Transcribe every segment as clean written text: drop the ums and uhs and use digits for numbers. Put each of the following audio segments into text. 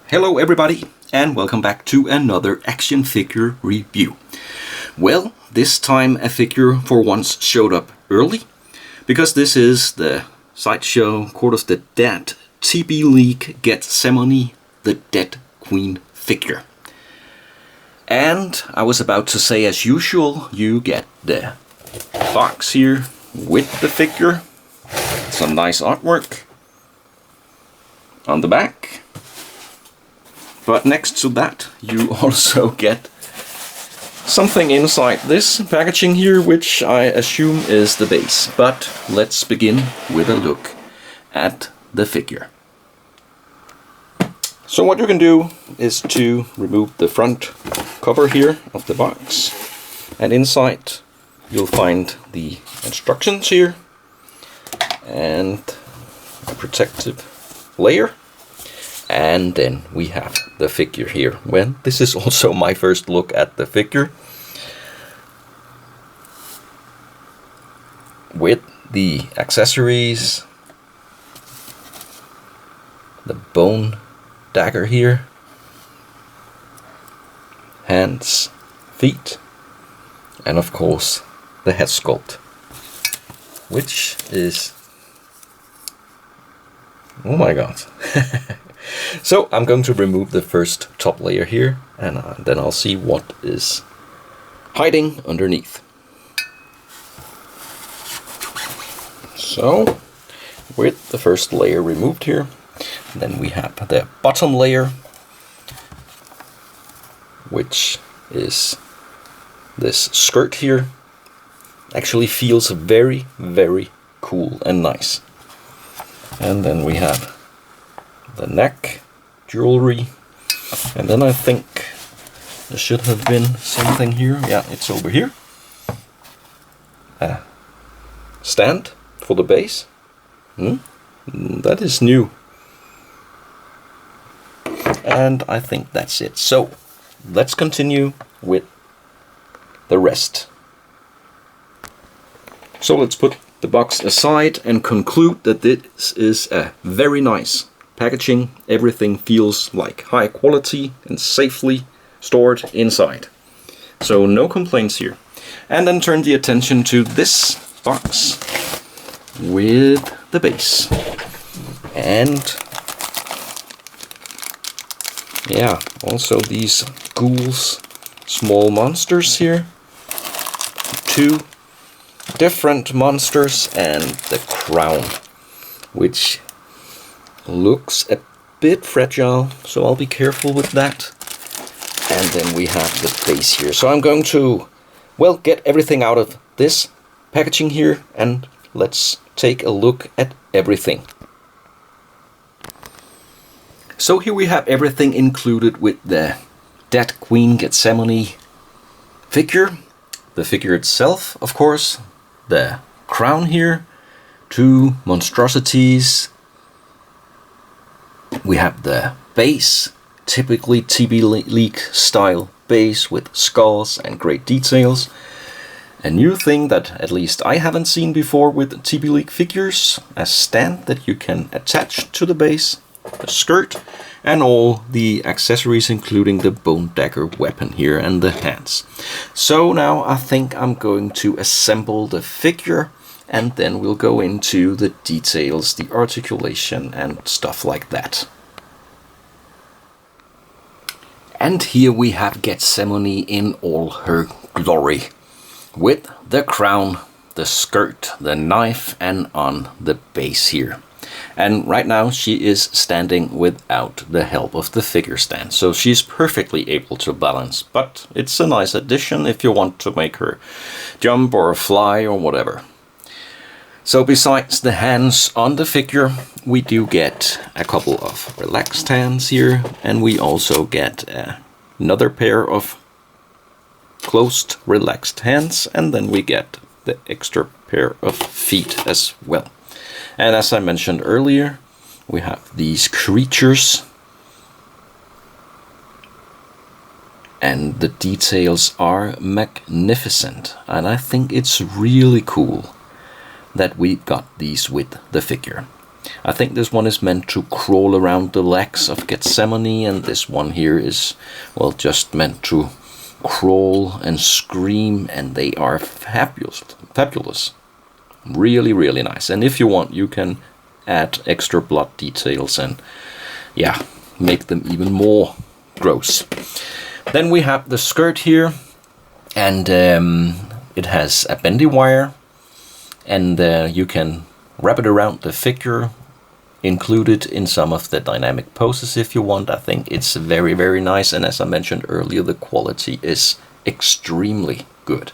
Hello everybody, and welcome back to another action figure review. Well, this time a figure for once showed up early, because this is the Sideshow Court of the Dead TBLeague Gethsemoni, the Dead Queen figure. And I was about to say, as usual, you get the box here with the figure. Some nice artwork on the back. But next to that, you also get something inside this packaging here, which I assume is the base. But let's begin with a look at the figure. So what you can do is to remove the front cover here of the box. And inside you'll find the instructions here and a protective layer. And then we have the figure here. Well, this is also my first look at the figure, with the accessories, the bone dagger here, hands, feet, and of course the head sculpt, which is, oh my god. So I'm going to remove the first top layer here, and then I'll see what is hiding underneath. So with the first layer removed here, then we have the bottom layer, which is this skirt here. Actually feels very, very cool and nice. And then we have the neck jewelry, and then I think there should have been something here. Yeah, it's over here. A stand for the base. That is new. And I think that's it. So let's continue with the rest. So let's put the box aside and conclude that this is a very nice packaging. Everything feels like high quality and safely stored inside. So no complaints here. And then turn the attention to this box with the base. And yeah, also these ghouls, small monsters here. Two different monsters and the crown, which looks a bit fragile, so I'll be careful with that. And then we have the base here. So I'm going to, well, get everything out of this packaging here, and let's take a look at everything. So here we have everything included with the Dead Queen Gethsemoni figure. The figure itself, of course, the crown here, two monstrosities. We have the base, typically TBLeague style base with skulls and great details. A new thing that at least I haven't seen before with TBLeague figures, a stand that you can attach to the base, the skirt, and all the accessories, including the bone dagger weapon here and the hands. So now I think I'm going to assemble the figure, and then we'll go into the details, the articulation and stuff like that. And here we have Gethsemoni in all her glory, with the crown, the skirt, the knife, and on the base here. And right now she is standing without the help of the figure stand, so she's perfectly able to balance, but it's a nice addition if you want to make her jump or fly or whatever. So besides the hands on the figure, we do get a couple of relaxed hands here, and we also get another pair of closed relaxed hands, and then we get the extra pair of feet as well. And as I mentioned earlier, we have these creatures, and the details are magnificent, and I think it's really cool that we got these with the figure. I think this one is meant to crawl around the legs of Gethsemoni, and this one here is, well, just meant to crawl and scream, and they are fabulous. Really, really nice. And if you want, you can add extra blood details and, yeah, make them even more gross. Then we have the skirt here, and it has a bendy wire, and you can wrap it around the figure, include it in some of the dynamic poses if you want. I think it's very, very nice, and as I mentioned earlier, the quality is extremely good.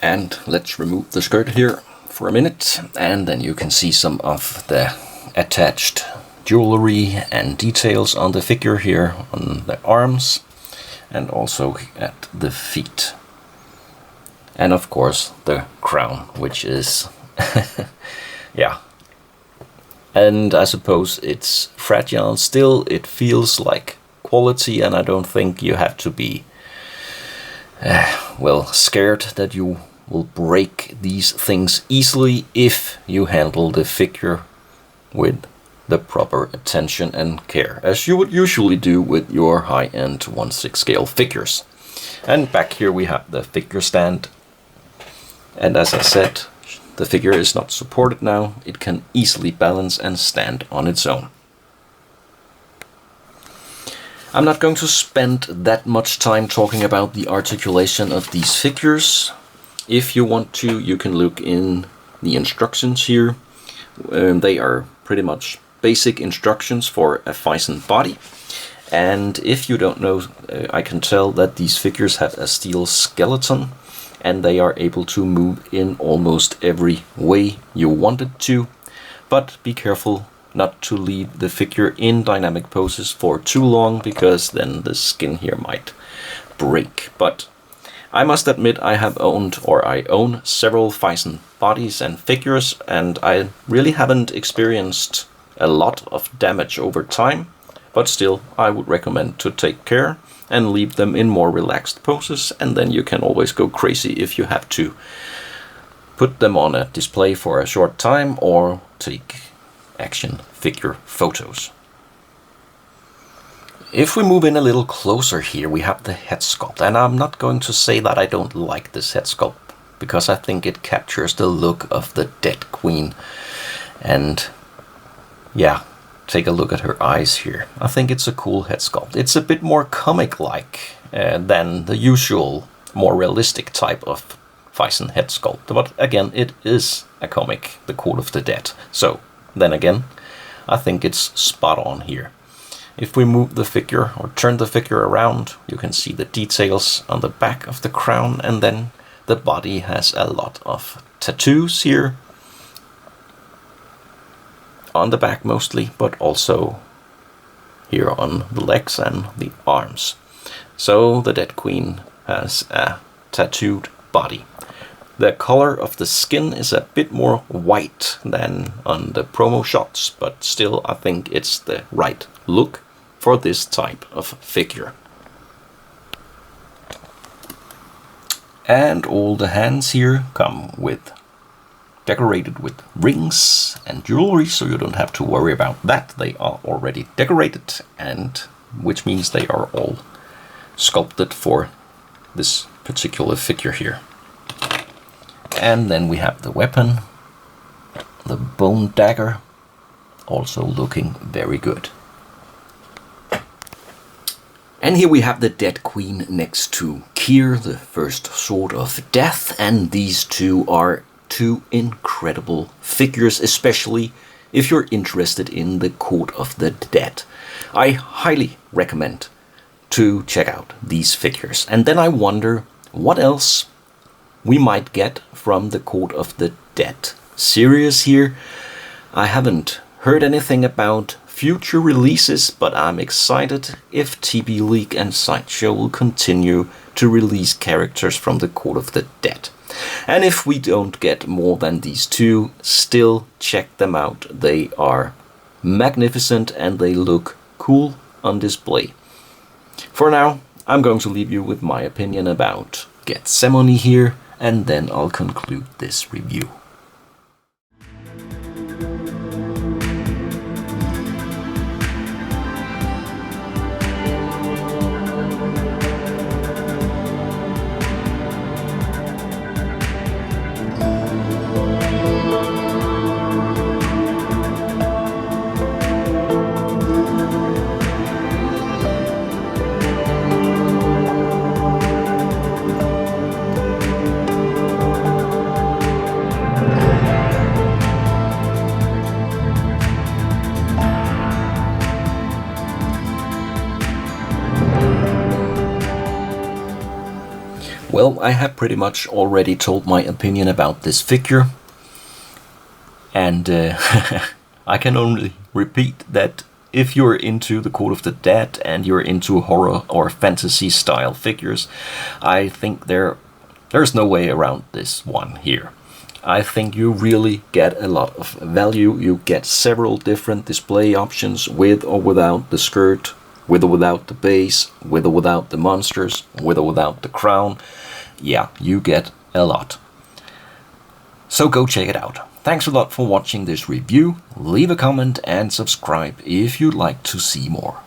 And let's remove the skirt here for a minute, and then you can see some of the attached jewelry and details on the figure here on the arms and also at the feet. And of course the crown, which is yeah. And I suppose it's fragile still. It feels like quality, and I don't think you have to be well, scared that you will break these things easily if you handle the figure with the proper attention and care, as you would usually do with your high-end 1/6 scale figures. And back here we have the figure stand, and as I said, the figure is not supported now. It can easily balance and stand on its own. I'm not going to spend that much time talking about the articulation of these figures. If you want to, you can look in the instructions here. They are pretty much basic instructions for a Phicen body. And if you don't know, I can tell that these figures have a steel skeleton, and they are able to move in almost every way you want it to. But be careful not to leave the figure in dynamic poses for too long, because then the skin here might break. But I must admit, I own several Phicen bodies and figures, and I really haven't experienced a lot of damage over time. But still, I would recommend to take care and leave them in more relaxed poses, and then you can always go crazy if you have to put them on a display for a short time or take action figure photos. If we move in a little closer here, we have the head sculpt, and I'm not going to say that I don't like this head sculpt, because I think it captures the look of the dead queen. And yeah, take a look at her eyes here. I think it's a cool head sculpt. It's a bit more comic-like than the usual, more realistic type of Phicen head sculpt. But again, it is a comic, the Court of the Dead. So, then again, I think it's spot on here. If we move the figure or turn the figure around, you can see the details on the back of the crown, and then the body has a lot of tattoos here. On the back mostly, but also here on the legs and the arms. So the dead queen has a tattooed body. The color of the skin is a bit more white than on the promo shots, but still I think it's the right look for this type of figure. And all the hands here come decorated with rings and jewelry, so you don't have to worry about that. They are already decorated, and which means they are all sculpted for this particular figure here. And then we have the weapon, the bone dagger, also looking very good. And here we have the dead queen next to Keir, the first sword of death, and these two are two incredible figures, especially if you're interested in the Court of the Dead. I highly recommend to check out these figures. And then I wonder what else we might get from the Court of the Dead series here. I haven't heard anything about future releases, but I'm excited if TBLeague and Sideshow will continue to release characters from the Court of the Dead. And if we don't get more than these two, still check them out. They are magnificent and they look cool on display. For now, I'm going to leave you with my opinion about Gethsemoni here, and then I'll conclude this review. Well, I have pretty much already told my opinion about this figure, and I can only repeat that if you're into the Court of the Dead and you're into horror or fantasy style figures, I think there's no way around this one here. I think you really get a lot of value. You get several different display options with or without the skirt, with or without the base, with or without the monsters, with or without the crown. Yeah, you get a lot. So go check it out. Thanks a lot for watching this review. Leave a comment and subscribe if you'd like to see more.